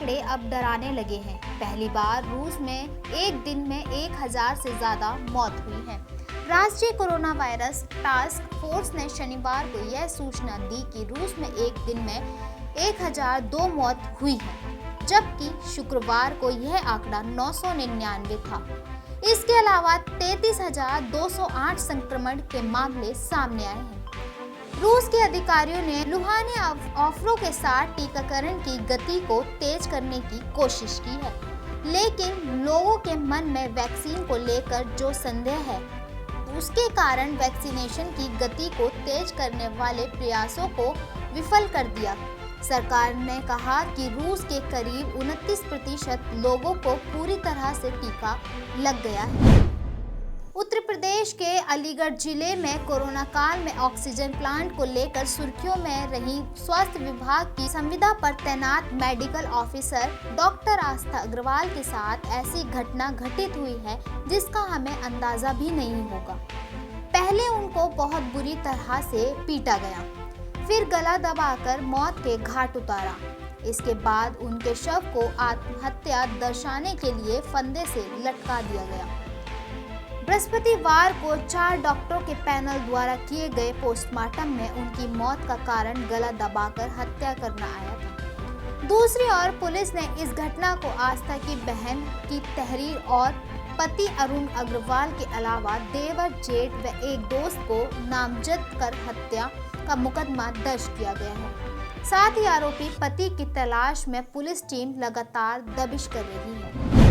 आंकड़े अब डराने लगे हैं। पहली बार रूस में एक दिन में 1000 से ज्यादा मौत हुई है। राष्ट्रीय कोरोना वायरस टास्क फोर्स ने शनिवार को यह सूचना दी कि रूस में एक दिन में 1002 मौत हुई है, जबकि शुक्रवार को यह आंकड़ा 999 था। इसके अलावा 33,208 संक्रमण के मामले सामने आए हैं। रूस के अधिकारियों ने लुहानी ऑफरों के साथ टीकाकरण की गति को तेज करने की कोशिश की है, लेकिन लोगों के मन में वैक्सीन को लेकर जो संदेह है, उसके कारण वैक्सीनेशन की गति को तेज करने वाले प्रयासों को विफल कर दिया। सरकार ने कहा कि रूस के करीब 29% लोगों को पूरी तरह से टीका लग गया है। उत्तर प्रदेश के अलीगढ़ जिले में कोरोना काल में ऑक्सीजन प्लांट को लेकर सुर्खियों में रही स्वास्थ्य विभाग की संविदा पर तैनात मेडिकल ऑफिसर डॉक्टर आस्था अग्रवाल के साथ ऐसी घटना घटित हुई है जिसका हमें अंदाजा भी नहीं होगा। पहले उनको बहुत बुरी तरह से पीटा गया, फिर गला दबाकर मौत के घाट उतारा। इसके बाद उनके शव को आत्महत्या दर्शाने के लिए फंदे से लटका दिया गया। बृहस्पतिवार को 4 डॉक्टरों के पैनल द्वारा किए गए पोस्टमार्टम में उनकी मौत का कारण गला दबाकर हत्या करना आया था। दूसरी ओर पुलिस ने इस घटना को आस्था की बहन की तहरीर और पति अरुण अग्रवाल के अलावा देवर, जेठ व एक दोस्त को नामजद कर हत्या का मुकदमा दर्ज किया गया है। साथ ही आरोपी पति की तलाश में पुलिस टीम लगातार दबिश कर रही है।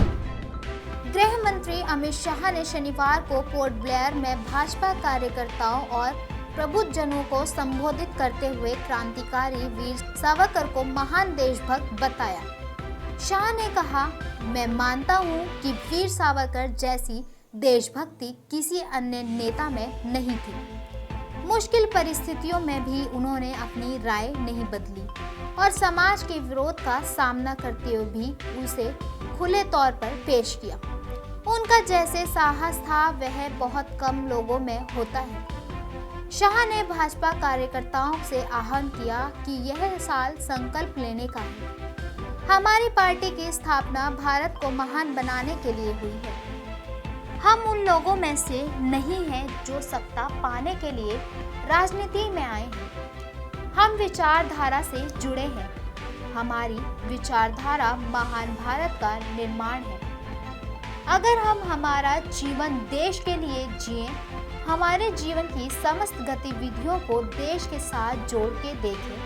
गृह मंत्री अमित शाह ने शनिवार को पोर्ट ब्लेयर में भाजपा कार्यकर्ताओं और प्रबुद्धजनों को संबोधित करते हुए क्रांतिकारी वीर सावरकर को महान देशभक्त बताया। शाह ने कहा, मैं मानता हूं कि वीर सावरकर जैसी देशभक्ति किसी अन्य नेता में नहीं थी। मुश्किल परिस्थितियों में भी उन्होंने अपनी राय नहीं बदली और समाज के विरोध का सामना करते हुए भी उसे खुले तौर पर पेश किया। उनका जैसे साहस था वह बहुत कम लोगों में होता है। शाह ने भाजपा कार्यकर्ताओं से आह्वान किया कि यह साल संकल्प लेने का है। हमारी पार्टी की स्थापना भारत को महान बनाने के लिए हुई है। हम उन लोगों में से नहीं हैं जो सत्ता पाने के लिए राजनीति में आए हैं। हम विचारधारा से जुड़े हैं। हमारी विचारधारा महान भारत का निर्माण है। अगर हम हमारा जीवन देश के लिए जिएं, हमारे जीवन की समस्त गतिविधियों को देश के साथ जोड़ के देखें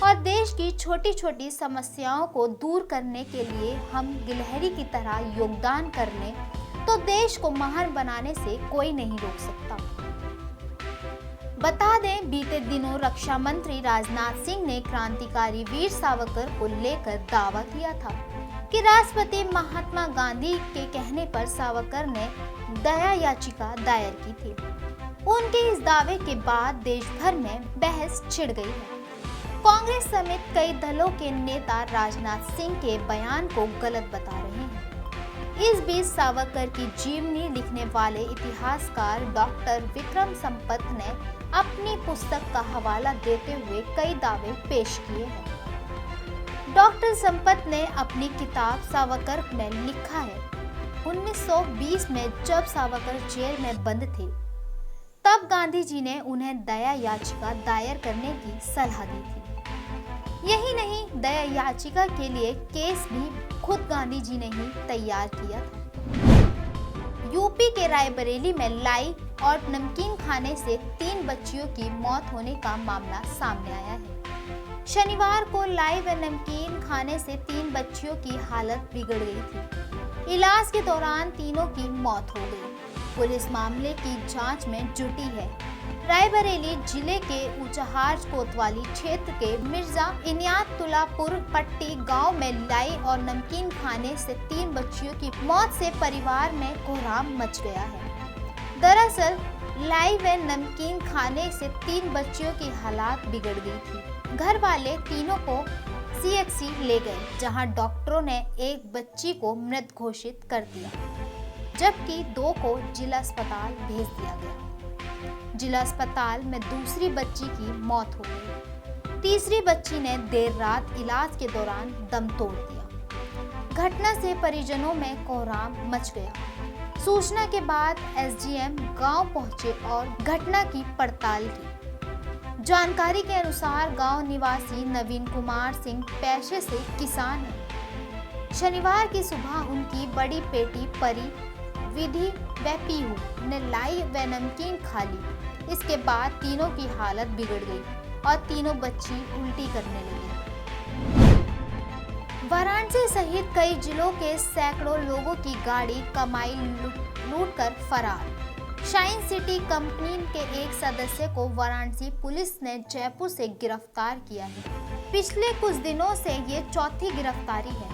और देश की छोटी छोटी समस्याओं को दूर करने के लिए हम गिलहरी की तरह योगदान करने, तो देश को महान बनाने से कोई नहीं रोक सकता। बता दें, बीते दिनों रक्षा मंत्री राजनाथ सिंह ने क्रांतिकारी वीर सावरकर को लेकर दावा किया था कि राष्ट्रपति महात्मा गांधी के कहने पर सावरकर ने दया याचिका दायर की थी। उनके इस दावे के बाद देश भर में बहस छिड़ गई है। कांग्रेस समेत कई दलों के नेता राजनाथ सिंह के बयान को गलत बता रहे हैं। इस बीच सावरकर की जीवनी लिखने वाले इतिहासकार डॉक्टर विक्रम संपत ने अपनी पुस्तक का हवाला देते हुए कई दावे पेश किए हैं। डॉक्टर संपत ने अपनी किताब सावरकर में लिखा है, 1920 में जब सावरकर जेल में बंद थे, तब गांधी जी ने उन्हें दया याचिका दायर करने की सलाह दी थी। यही नहीं, दया याचिका के लिए केस भी खुद गांधी जी ने ही तैयार किया था। यूपी के रायबरेली में लाई और नमकीन खाने से 3 बच्चियों की मौत होने का मामला सामने आया है। शनिवार को लाई व नमकीन खाने से 3 बच्चियों की हालत बिगड़ गई थी। इलाज के दौरान तीनों की मौत हो गई। पुलिस मामले की जांच में जुटी है। रायबरेली जिले के ऊंचाहार कोतवाली क्षेत्र के मिर्जा इनियातुल्लापुर पट्टी गांव में लाई और नमकीन खाने से 3 बच्चियों की मौत से परिवार में कोहराम मच गया है। दरअसल लाई व नमकीन खाने से 3 बच्चियों की हालत बिगड़ गई थी। घर वाले तीनों को सीएचसी ले गए, जहां डॉक्टरों ने एक बच्ची को मृत घोषित कर दिया, जबकि 2 को जिला अस्पताल भेज दिया गया। जिला अस्पताल में दूसरी बच्ची की मौत हो गई। तीसरी बच्ची ने देर रात इलाज के दौरान दम तोड़ दिया। घटना से परिजनों में कोहराम मच गया। सूचना के बाद एसडीएम गांव पहुंचे और घटना की पड़ताल की। जानकारी के अनुसार गांव निवासी नवीन कुमार सिंह पेशे से किसान हैं। शनिवार की सुबह उनकी बड़ी बेटी परी, विधि व पीहू ने लाई व नमकीन खा ली। इसके बाद तीनों की हालत बिगड़ गई और तीनों बच्ची उल्टी करने लगी। वाराणसी सहित कई जिलों के सैकड़ों लोगों की गाड़ी कमाई लूटकर फरार। शाइन सिटी कंपनी के एक सदस्य को वाराणसी पुलिस ने जयपुर से गिरफ्तार किया है। पिछले कुछ दिनों से ये चौथी गिरफ्तारी है।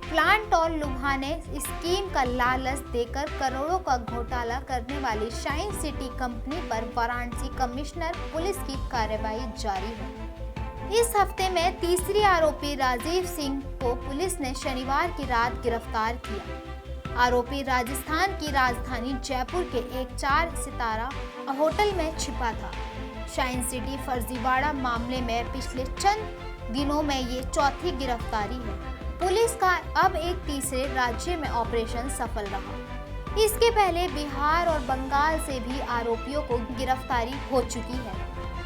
प्लांट और लुभाने स्कीम का लालच देकर करोड़ों का घोटाला करने वाली शाइन सिटी कंपनी पर वाराणसी कमिश्नर पुलिस की कार्रवाई जारी है। इस हफ्ते में तीसरी आरोपी राजीव सिंह को पुलिस ने शनिवार की रात गिरफ्तार किया। आरोपी राजस्थान की राजधानी जयपुर के एक 4 सितारा होटल में छिपा था। शाइन सिटी फर्जीवाड़ा मामले में पिछले चंद दिनों में ये चौथी गिरफ्तारी है। पुलिस का अब एक तीसरे राज्य में ऑपरेशन सफल रहा। इसके पहले बिहार और बंगाल से भी आरोपियों को गिरफ्तारी हो चुकी है।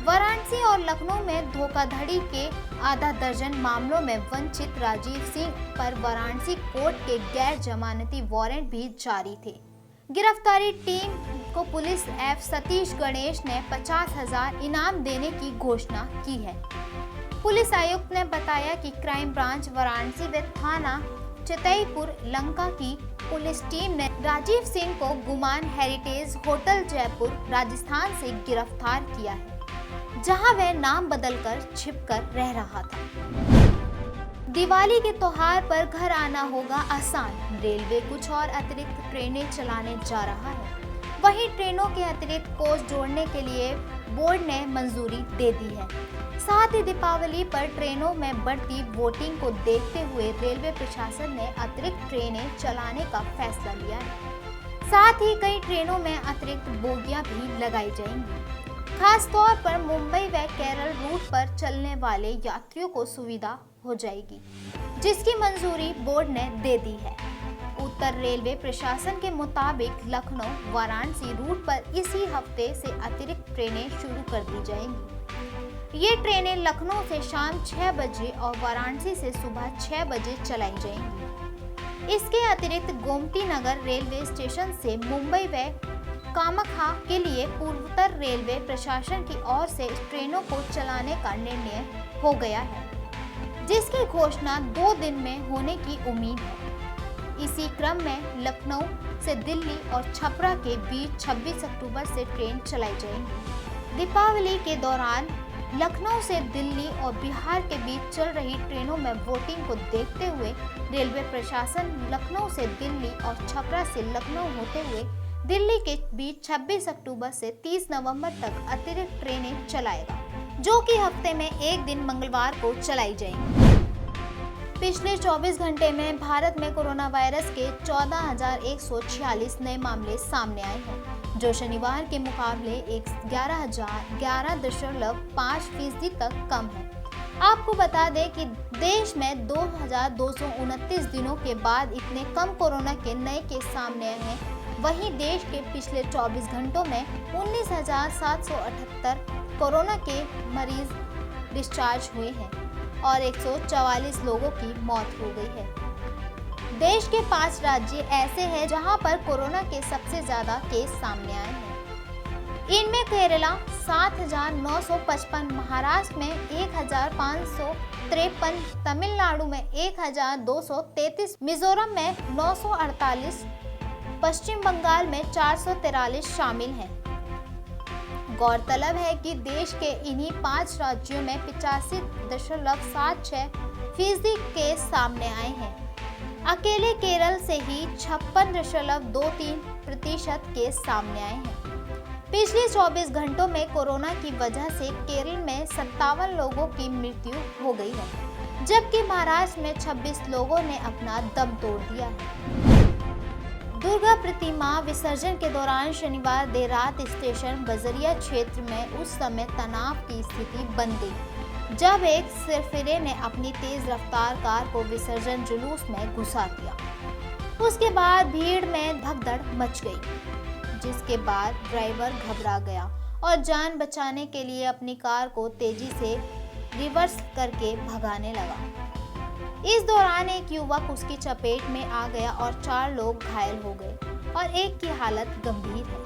वाराणसी और लखनऊ में धोखाधड़ी के आधा दर्जन मामलों में वंचित राजीव सिंह पर वाराणसी कोर्ट के गैर जमानती वारंट भी जारी थे। गिरफ्तारी टीम को पुलिस एफ सतीश गणेश ने 50,000 इनाम देने की घोषणा की है। पुलिस आयुक्त ने बताया कि क्राइम ब्रांच वाराणसी व थाना चितईपुर लंका की पुलिस टीम ने राजीव सिंह को गुमान हेरिटेज होटल जयपुर राजस्थान से गिरफ्तार किया है, जहां वह नाम बदलकर छिपकर रह रहा था। दिवाली के त्योहार पर घर आना होगा आसान। रेलवे कुछ और अतिरिक्त ट्रेनें चलाने जा रहा है। वहीं ट्रेनों के अतिरिक्त कोच जोड़ने के लिए बोर्ड ने मंजूरी दे दी है। साथ ही दीपावली पर ट्रेनों में बढ़ती वोटिंग को देखते हुए रेलवे प्रशासन ने अतिरिक्त ट्रेनें चलाने का फैसला लिया है। साथ ही कई ट्रेनों में अतिरिक्त बोगियां भी लगाई जाएंगी। खास तौर पर मुंबई व केरल रूट पर चलने वाले यात्रियों को सुविधा हो जाएगी, जिसकी मंजूरी बोर्ड ने दे दी है। उत्तर रेलवे प्रशासन के मुताबिक लखनऊ वाराणसी रूट पर इसी हफ्ते से अतिरिक्त ट्रेनें शुरू कर दी जाएंगी। ये ट्रेनें लखनऊ से शाम 6 बजे और वाराणसी से सुबह 6 बजे चलाई जाएंगी। इसके अतिरिक्त गोमती नगर रेलवे स्टेशन से मुंबई व कामाख्या के लिए पूर्वोत्तर रेलवे प्रशासन की ओर से ट्रेनों को चलाने का निर्णय हो गया है, जिसकी घोषणा 2 दिन में होने की उम्मीद है। इसी क्रम में लखनऊ से दिल्ली और छपरा के बीच 26 अक्टूबर से ट्रेन चलाई जाएंगी। दीपावली के दौरान लखनऊ से दिल्ली और बिहार के बीच चल रही ट्रेनों में वोटिंग को देखते हुए रेलवे प्रशासन लखनऊ से दिल्ली और छपरा से लखनऊ होते हुए दिल्ली के बीच 26 अक्टूबर से 30 नवंबर तक अतिरिक्त ट्रेनें चलाएगा, जो कि हफ्ते में एक दिन मंगलवार को चलाई जाएंगी। पिछले 24 घंटे में भारत में कोरोना वायरस के 14,146 नए मामले सामने आए हैं, जो शनिवार के मुकाबले 11.5% तक कम है। आपको बता दें कि देश में 2,229 दिनों के बाद इतने कम कोरोना के नए केस सामने आए हैं। वहीं देश के पिछले 24 घंटों में 19,778 कोरोना के मरीज डिस्चार्ज हुए हैं और 144 लोगों की मौत हो गई है। देश के 5 राज्य ऐसे हैं जहां पर कोरोना के सबसे ज्यादा केस सामने आए हैं। इनमें केरला 7,955, महाराष्ट्र में 1,553, तमिलनाडु में 1,233, मिजोरम में 948, पश्चिम बंगाल में 443 शामिल हैं। गौरतलब है कि देश के इन्हीं 5 राज्यों में 85.76% केस सामने आए हैं। अकेले केरल से ही 56.23% केस सामने आए हैं। पिछले 24 घंटों में कोरोना की वजह से केरल में 57 लोगों की मृत्यु हो गई है, जबकि महाराष्ट्र में 26 लोगों ने अपना दम तोड़ दिया है। दुर्गा प्रतिमा विसर्जन के दौरान शनिवार देर रात स्टेशन बजरिया क्षेत्र में उस समय तनाव की स्थिति बन गई। जब एक सिरफिरे ने अपनी तेज रफ्तार कार को विसर्जन जुलूस में घुसा दिया। उसके बाद भीड़ में भगदड़ मच गई, जिसके बाद ड्राइवर घबरा गया और जान बचाने के लिए अपनी कार को तेजी से रिवर्स करके भगाने लगा। इस दौरान एक युवक उसकी चपेट में आ गया और 4 लोग घायल हो गए और एक की हालत गंभीर है।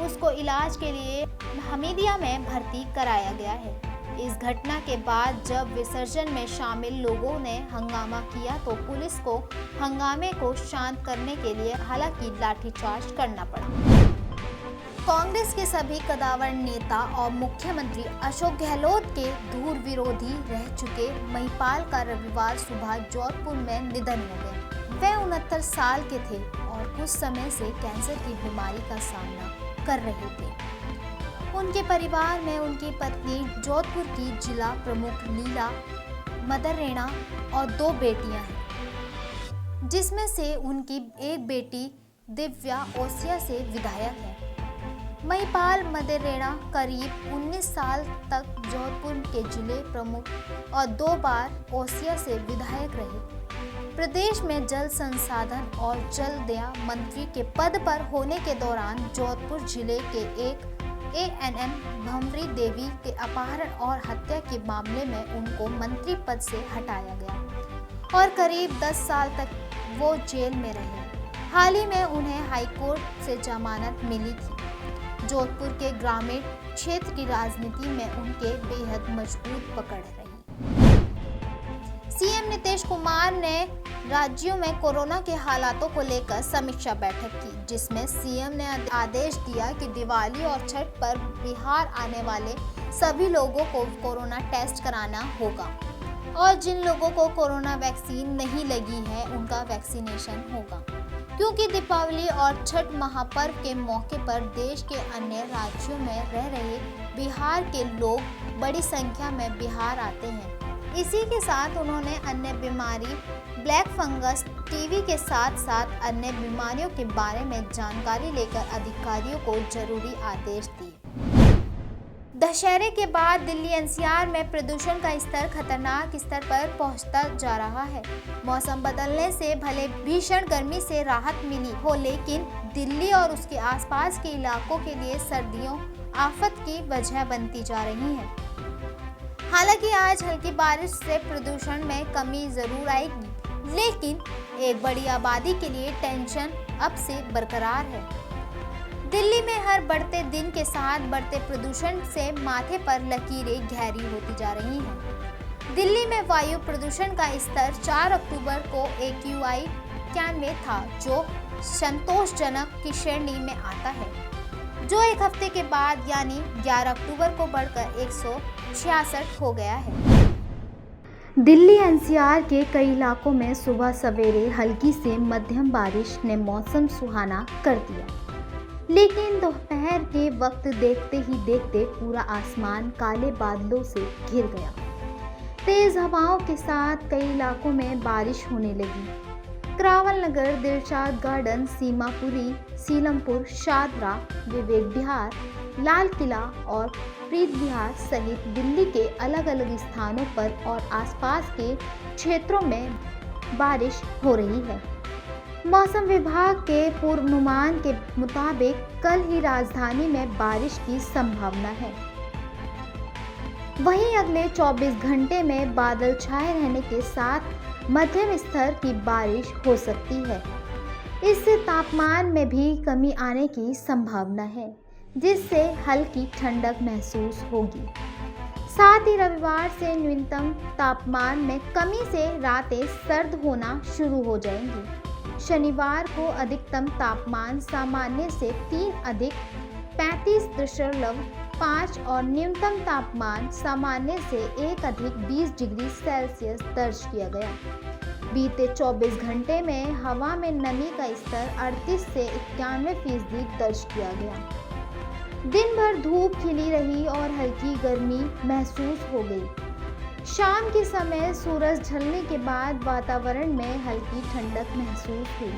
उसको इलाज के लिए हमीदिया में भर्ती कराया गया है। इस घटना के बाद जब विसर्जन में शामिल लोगों ने हंगामा किया तो पुलिस को हंगामे को शांत करने के लिए हालांकि लाठीचार्ज करना पड़ा। कांग्रेस के सभी कद्दावर नेता और मुख्यमंत्री अशोक गहलोत के दूर विरोधी रह चुके महिपाल का रविवार सुबह जोधपुर में निधन हो गया। वे 69 साल के थे और कुछ समय से कैंसर की बीमारी का सामना कर रहे थे। उनके परिवार में उनकी पत्नी जोधपुर की जिला प्रमुख लीला मदरेणा और 2 बेटियां हैं, जिसमें से उनकी एक बेटी दिव्या ओसिया से विधायक है। महिपाल मदरेणा करीब 19 साल तक जोधपुर के जिले प्रमुख और 2 बार ओसिया से विधायक रहे। प्रदेश में जल संसाधन और जल दया मंत्री के पद पर होने के दौरान जोधपुर जिले के एक ANM भंवरी देवी के अपहरण और हत्या के मामले में उनको मंत्री पद से हटाया गया और करीब 10 साल तक वो जेल में रहे। हाल ही में उन्हें हाईकोर्ट से जमानत मिली थी। जोधपुर के ग्रामीण क्षेत्र की राजनीति में उनके बेहद मजबूत पकड़ रही। सीएम नीतीश कुमार ने राज्यों में कोरोना के हालातों को लेकर समीक्षा बैठक की, जिसमें सीएम ने आदेश दिया कि दिवाली और छठ पर बिहार आने वाले सभी लोगों को कोरोना टेस्ट कराना होगा और जिन लोगों को कोरोना वैक्सीन नहीं लगी है उनका वैक्सीनेशन होगा, क्योंकि दीपावली और छठ महापर्व के मौके पर देश के अन्य राज्यों में रह रहे बिहार के लोग बड़ी संख्या में बिहार आते हैं। इसी के साथ उन्होंने अन्य बीमारी ब्लैक फंगस टीबी के साथ साथ अन्य बीमारियों के बारे में जानकारी लेकर अधिकारियों को जरूरी आदेश दिए। दशहरे के बाद दिल्ली एनसीआर में प्रदूषण का स्तर खतरनाक स्तर पर पहुंचता जा रहा है। मौसम बदलने से भले भीषण गर्मी से राहत मिली हो, लेकिन दिल्ली और उसके आसपास के इलाकों के लिए सर्दियों आफत की वजह बनती जा रही है। हालांकि आज हल्की बारिश से प्रदूषण में कमी जरूर आएगी, लेकिन एक बड़ी आबादी के लिए टेंशन अब से बरकरार है। दिल्ली में हर बढ़ते दिन के साथ बढ़ते प्रदूषण से माथे पर लकीरें गहरी होती जा रही हैं। दिल्ली में वायु प्रदूषण का स्तर 4 अक्टूबर को AQI 91 था, जो संतोषजनक की श्रेणी में आता है, जो एक हफ्ते के बाद यानी 11 अक्टूबर को बढ़कर 166 हो गया है। दिल्ली एनसीआर के कई इलाकों में सुबह सवेरे हल्की से मध्यम बारिश ने मौसम सुहाना कर दिया, लेकिन दोपहर के वक्त देखते ही देखते पूरा आसमान काले बादलों से घिर गया। तेज हवाओं के साथ कई इलाकों में बारिश होने लगी। करावल नगर, दिलशाद गार्डन, सीमापुरी, सीलमपुर, शादरा, विवेक विहार, लाल किला और प्रीत विहार सहित दिल्ली के अलग अलग स्थानों पर और आसपास के क्षेत्रों में बारिश हो रही है। मौसम विभाग के पूर्वानुमान के मुताबिक कल ही राजधानी में बारिश की संभावना है। वहीं अगले 24 घंटे में बादल छाए रहने के साथ मध्यम स्तर की बारिश हो सकती है। इससे तापमान में भी कमी आने की संभावना है, जिससे हल्की ठंडक महसूस होगी। साथ ही रविवार से न्यूनतम तापमान में कमी से रातें सर्द होना शुरू हो जाएंगी। शनिवार को अधिकतम तापमान सामान्य से 3 अधिक 35.5 और न्यूनतम तापमान सामान्य से 1 अधिक 20 डिग्री सेल्सियस दर्ज किया गया। बीते 24 घंटे में हवा में नमी का स्तर 38 से 91% दर्ज किया गया। दिन भर धूप खिली रही और हल्की गर्मी महसूस हो गई। शाम के समय सूरज ढलने के बाद वातावरण में हल्की ठंडक महसूस हुई।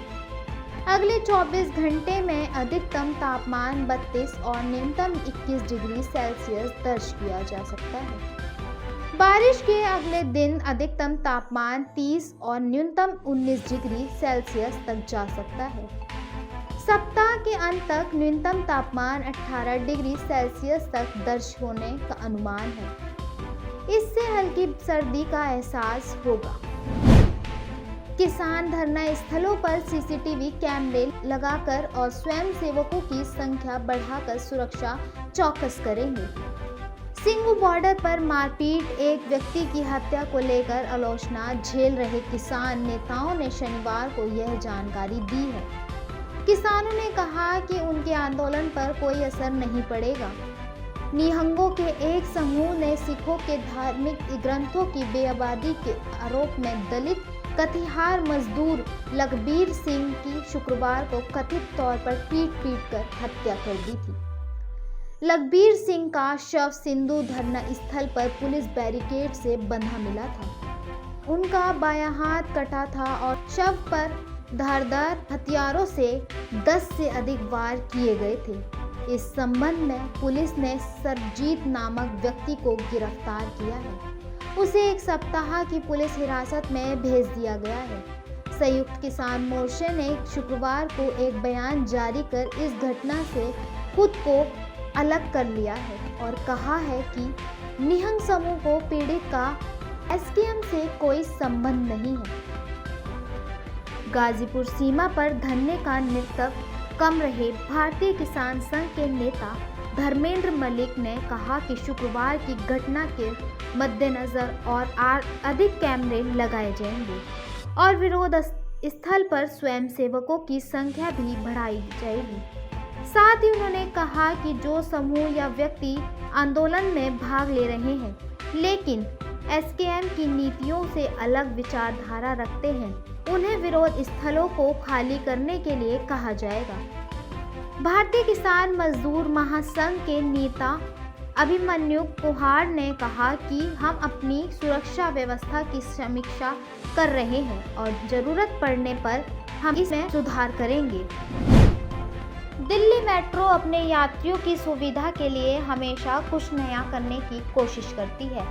अगले 24 घंटे में अधिकतम तापमान 32 और न्यूनतम 21 डिग्री सेल्सियस दर्ज किया जा सकता है। बारिश के अगले दिन अधिकतम तापमान 30 और न्यूनतम 19 डिग्री सेल्सियस तक जा सकता है। सप्ताह के अंत तक न्यूनतम तापमान 18 डिग्री सेल्सियस तक दर्ज होने का अनुमान है। इससे हल्की सर्दी का एहसास होगा। किसान धरना स्थलों पर सीसीटीवी कैमरे लगाकर और स्वयंसेवकों की संख्या बढ़ाकर सुरक्षा चौकस करेंगे। सिंगू बॉर्डर पर मारपीट, एक व्यक्ति की हत्या को लेकर आलोचना झेल रहे किसान नेताओं ने शनिवार को यह जानकारी दी है। किसानों ने कहा कि उनके आंदोलन पर कोई असर नहीं पड़ेगा। निहंगों के एक समूह ने सिखों के धार्मिक ग्रंथों की बेअदबी के आरोप में दलित कटिहार मजदूर लखबीर सिंह की शुक्रवार को कथित तौर पर पीट कर हत्या कर दी थी। लखबीर सिंह का शव सिंधु धरना स्थल पर पुलिस बैरिकेड से बंधा मिला था। उनका बायां हाथ कटा था और शव पर धारदार हथियारों से 10 से अधिक वार किए गए थे। इस संबंध में पुलिस ने सरजीत नामक व्यक्ति को गिरफ्तार किया है। उसे एक सप्ताह की पुलिस हिरासत में भेज दिया गया है। संयुक्त किसान मोर्चे ने शुक्रवार को एक बयान जारी कर इस घटना से खुद को अलग कर लिया है और कहा है कि निहंग समूह को पीड़ित का एसकेएम से कोई संबंध नहीं है। गाजीपुर सीमा पर धरने का नर्तक कम रहे भारतीय किसान संघ के नेता धर्मेंद्र मलिक ने कहा कि शुक्रवार की घटना के मद्देनजर और अधिक कैमरे लगाए जाएंगे और विरोध स्थल पर स्वयंसेवकों की संख्या भी बढ़ाई जाएगी। साथ ही उन्होंने कहा कि जो समूह या व्यक्ति आंदोलन में भाग ले रहे हैं लेकिन एसकेएम की नीतियों से अलग विचारधारा रखते हैं, उन्हें विरोध स्थलों को खाली करने के लिए कहा जाएगा। भारतीय किसान मजदूर महासंघ के नेता अभिमन्यु कुहाड़ ने कहा कि हम अपनी सुरक्षा व्यवस्था की समीक्षा कर रहे हैं और जरूरत पड़ने पर हम इसमें सुधार करेंगे। दिल्ली मेट्रो अपने यात्रियों की सुविधा के लिए हमेशा कुछ नया करने की कोशिश करती है।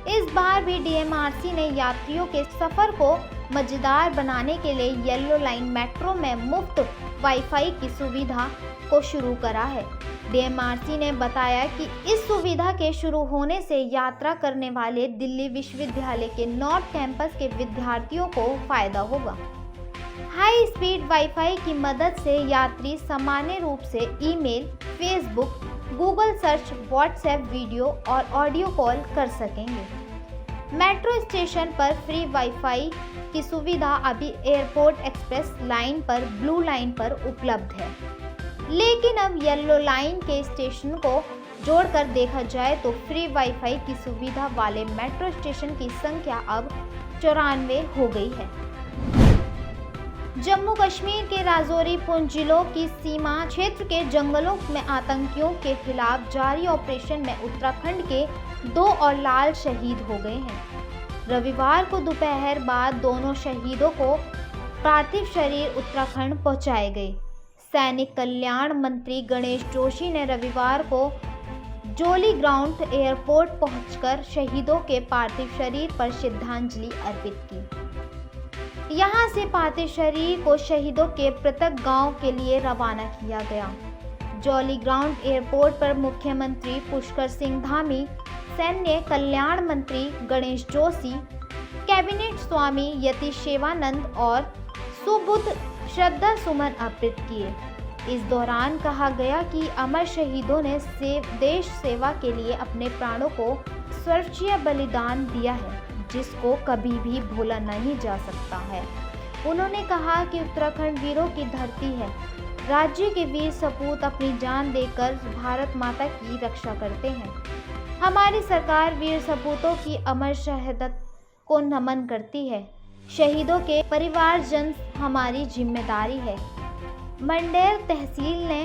इस बार भी डीएमआरसी ने यात्रियों के सफर को मजेदार बनाने के लिए येलो लाइन मेट्रो में मुफ्त वाईफाई की सुविधा को शुरू करा है। डीएमआरसी ने बताया कि इस सुविधा के शुरू होने से यात्रा करने वाले दिल्ली विश्वविद्यालय के नॉर्थ कैंपस के विद्यार्थियों को फायदा होगा। हाई स्पीड वाईफाई की मदद से यात्री सामान्य रूप से email, Facebook, Google search, WhatsApp video और ऑडियो कॉल कर सकेंगे। मेट्रो स्टेशन पर फ्री वाईफाई की सुविधा अभी एयरपोर्ट एक्सप्रेस लाइन पर ब्लू लाइन पर उपलब्ध है, लेकिन अब येलो लाइन के स्टेशन को जोड़कर देखा जाए तो फ्री वाईफाई की सुविधा वाले मेट्रो स्टेशन की संख्या अब 94 हो गई है। जम्मू कश्मीर के राजौरी पुंछ जिलों की सीमा क्षेत्र के जंगलों में आतंकियों के खिलाफ जारी ऑपरेशन में उत्तराखंड के 2 और लाल शहीद हो गए हैं। रविवार को दोपहर बाद दोनों शहीदों को पार्थिव शरीर उत्तराखंड पहुंचाए गए। सैनिक कल्याण मंत्री गणेश जोशी ने रविवार को जोली ग्राउंड एयरपोर्ट पहुंचकर शहीदों के पार्थिव शरीर पर श्रद्धांजलि अर्पित की। यहां से पार्थिव शरीर को शहीदों के पृथक गांव के लिए रवाना किया गया। जोली ग्राउंड एयरपोर्ट पर मुख्यमंत्री पुष्कर सिंह धामी, सैन्य कल्याण मंत्री गणेश जोशी, कैबिनेट स्वामी यतीश सेवानंद और सुबुध श्रद्धा सुमन अर्पित किए। इस दौरान कहा गया कि अमर शहीदों ने देश सेवा के लिए अपने प्राणों को सर्वोच्च बलिदान दिया है, जिसको कभी भी भूला नहीं जा सकता है। उन्होंने कहा कि उत्तराखंड वीरों की धरती है। राज्य के वीर सपूत अपनी जान देकर भारत माता की रक्षा करते हैं। हमारी सरकार वीर सपूतों की अमर शहादत को नमन करती है। शहीदों के परिवारजन हमारी जिम्मेदारी है। मंडेर तहसील ने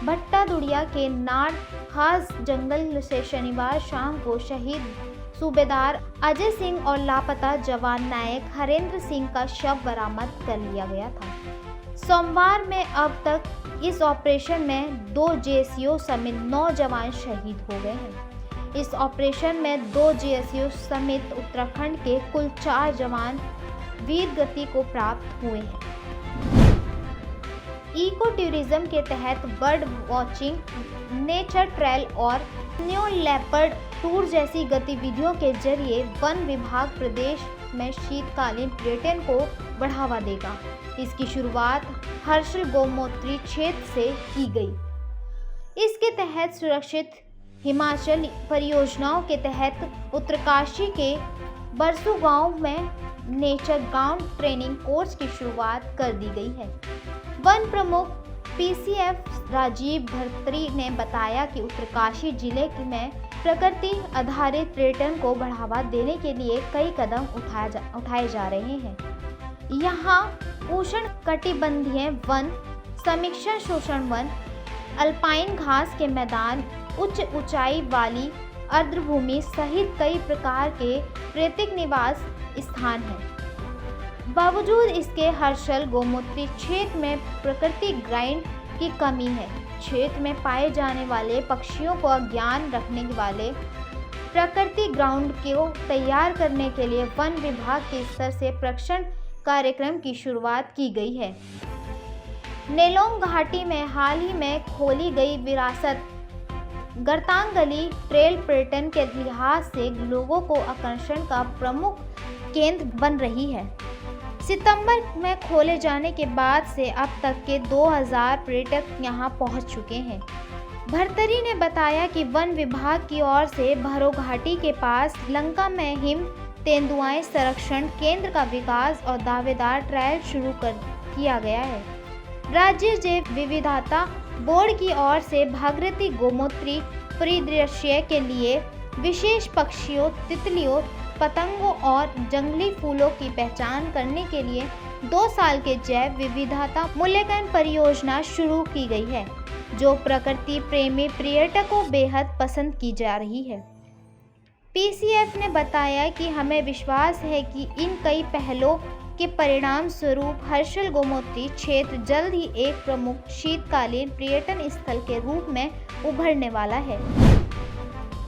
भट्टादुड़िया के नाड़ खास जंगल से शनिवार शाम को शहीद सूबेदार अजय सिंह और लापता जवान नायक हरेंद्र सिंह का शव बरामद कर लिया गया था। सोमवार में अब तक इस ऑपरेशन में 2 जेसीओ समेत 9 जवान शहीद हो गए हैं। इस ऑपरेशन में 2 GSU समेत उत्तराखंड के कुल 4 जवान वीर गति को प्राप्त हुए हैं। इको टूरिज्म के तहत बर्ड वॉचिंग, नेचर ट्रेल और स्नो लेपर्ड टूर जैसी गतिविधियों के जरिए वन विभाग प्रदेश में शीतकालीन पर्यटन को बढ़ावा देगा। इसकी शुरुआत हर्षल गोमोत्री क्षेत्र से की गई। इसके तहत सुरक्षित हिमाचल परियोजनाओं के तहत उत्तरकाशी के बरसू गांव में नेचर ग्राउंड ट्रेनिंग कोर्स की शुरुआत कर दी गई है। वन प्रमुख PCF राजीव भर्तरी ने बताया कि उत्तरकाशी जिले में प्रकृति आधारित पर्यटन को बढ़ावा देने के लिए कई कदम उठाए जा रहे हैं। यहाँ उष्ण कटिबंधीय वन, समीक्षण शोषण वन, अल्पाइन घास के मैदान, उच्च ऊंचाई वाली आर्द्रभूमि सहित कई प्रकार के पर्यटक निवास स्थान हैं। बावजूद इसके हर्षल गोमोत्री क्षेत्र में प्रकृति ग्राइंड की कमी है। क्षेत्र में पाए जाने वाले पक्षियों को ज्ञान रखने वाले प्रकृति ग्राउंड को तैयार करने के लिए वन विभाग के स्तर से प्रशिक्षण कार्यक्रम की शुरुआत की गई है। नेलोंग घाटी में हाल ही में खोली गई विरासत गर्तांगली ट्रेल पर्यटन के लिहाज से लोगों को आकर्षण का प्रमुख केंद्र बन रही है। सितंबर में खोले जाने के बाद से अब तक के 2000 पर्यटक यहां पहुंच चुके हैं। भर्तरी ने बताया कि वन विभाग की ओर से भरो घाटी के पास लंका में हिम तेंदुआएं संरक्षण केंद्र का विकास और दावेदार ट्रायल शुरू किया गया है। राज्य जैव विविधता बोर्ड की ओर से भागीरथी गोमोत्री परिदृश्य के लिए विशेष पक्षियों, तितलियों, पतंगों और जंगली फूलों की पहचान करने के लिए 2 साल के जैव विविधता मूल्यांकन परियोजना शुरू की गई है, जो प्रकृति प्रेमी पर्यटकों बेहद पसंद की जा रही है। PCF ने बताया कि हमें विश्वास है कि इन कई पहलों के परिणाम स्वरूप हर्षल गोमोत्री क्षेत्र जल्द ही एक प्रमुख शीतकालीन पर्यटन स्थल के रूप में उभरने वाला है।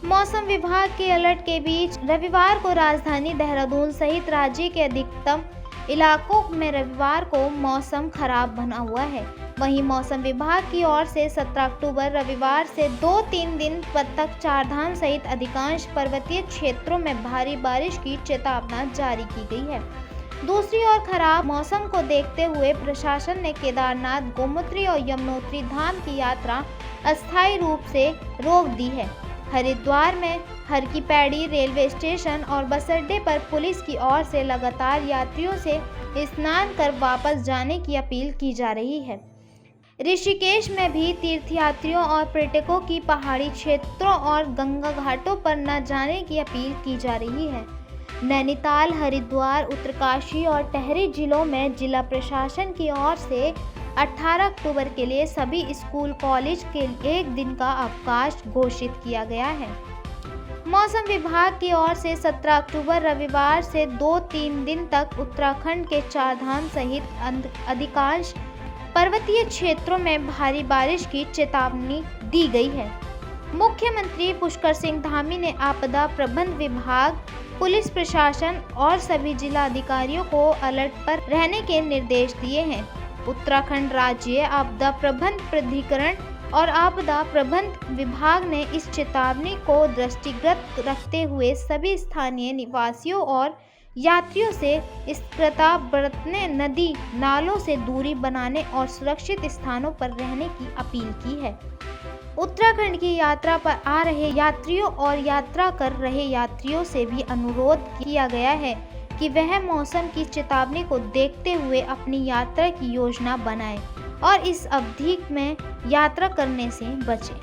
मौसम विभाग के अलर्ट के बीच रविवार को राजधानी देहरादून सहित राज्य के अधिकतम इलाकों में रविवार को मौसम खराब बना हुआ है। वहीं मौसम विभाग की ओर से 17 अक्टूबर रविवार से 2-3 दिन तक चारधाम सहित अधिकांश पर्वतीय क्षेत्रों में भारी बारिश की चेतावनी जारी की गई है। दूसरी ओर खराब मौसम को देखते हुए प्रशासन ने केदारनाथ, गोमोत्री और यमुनोत्री धाम की यात्रा अस्थायी रूप से रोक दी है। हरिद्वार में हर की पैड़ी रेलवे स्टेशन और बस अड्डे पर पुलिस की ओर से लगातार यात्रियों से स्नान कर वापस जाने की अपील की जा रही है। ऋषिकेश में भी तीर्थयात्रियों और पर्यटकों की पहाड़ी क्षेत्रों और गंगा घाटों पर न जाने की अपील की जा रही है। नैनीताल, हरिद्वार, उत्तरकाशी और टिहरी जिलों में जिला प्रशासन की ओर से 18 अक्टूबर के लिए सभी स्कूल कॉलेज के 1 दिन का अवकाश घोषित किया गया है। मौसम विभाग की ओर से 17 अक्टूबर रविवार से 2-3 दिन तक उत्तराखंड के चारधाम सहित अधिकांश पर्वतीय क्षेत्रों में भारी बारिश की चेतावनी दी गई है। मुख्यमंत्री पुष्कर सिंह धामी ने आपदा प्रबंधन विभाग, पुलिस प्रशासन और सभी जिला अधिकारियों को अलर्ट पर रहने के निर्देश दिए हैं। उत्तराखंड राज्य आपदा प्रबंधन प्राधिकरण और आपदा प्रबंधन विभाग ने इस चेतावनी को दृष्टिगत रखते हुए सभी स्थानीय निवासियों और यात्रियों से सतर्कता बरतने, नदी नालों से दूरी बनाने और सुरक्षित स्थानों पर रहने की अपील की है। उत्तराखंड की यात्रा पर आ रहे यात्रियों और यात्रा कर रहे यात्रियों से भी अनुरोध किया गया है कि वह मौसम की चेतावनी को देखते हुए अपनी यात्रा की योजना बनाएं और इस अवधि में यात्रा करने से बचें।